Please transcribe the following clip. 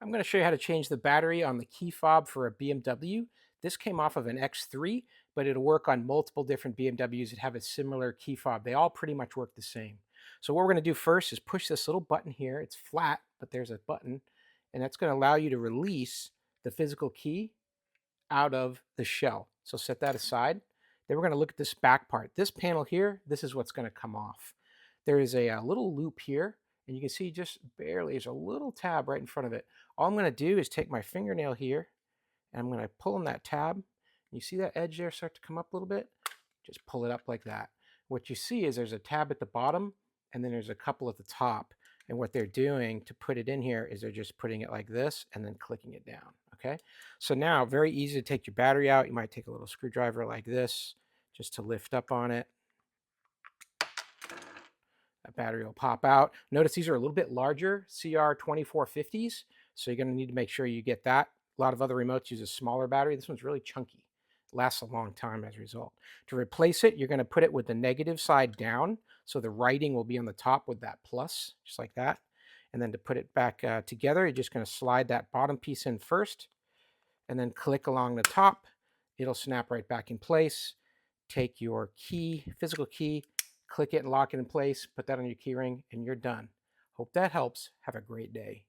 I'm going to show you how to change the battery on the key fob for a BMW. This came off of an X3, but it'll work on multiple different BMWs that have a similar key fob. They all pretty much work the same. So what we're going to do first is push this little button here. It's flat, but there's a button, and that's going to allow you to release the physical key out of the shell. So set that aside. Then we're going to look at this back part. This panel here, this is what's going to come off. There is a little loop here, and you can see just barely, there's a little tab right in front of it. All I'm going to do is take my fingernail here, and I'm going to pull on that tab. You see that edge there start to come up a little bit? Just pull it up like that. What you see is there's a tab at the bottom, and then there's a couple at the top. And what they're doing to put it in here is they're just putting it like this and then clicking it down, okay? So now, very easy to take your battery out. You might take a little screwdriver like this just to lift up on it. That battery will pop out. Notice these are a little bit larger, CR2450s, so you're going to need to make sure you get that. A lot of other remotes use a smaller battery. This one's really chunky. It lasts a long time as a result. To replace it, you're going to put it with the negative side down, so the writing will be on the top with that plus, just like that. And then to put it back together, you're just going to slide that bottom piece in first, and then click along the top. It'll snap right back in place. Take your key, physical key, click it and lock it in place, put that on your key ring, and you're done. Hope that helps. Have a great day.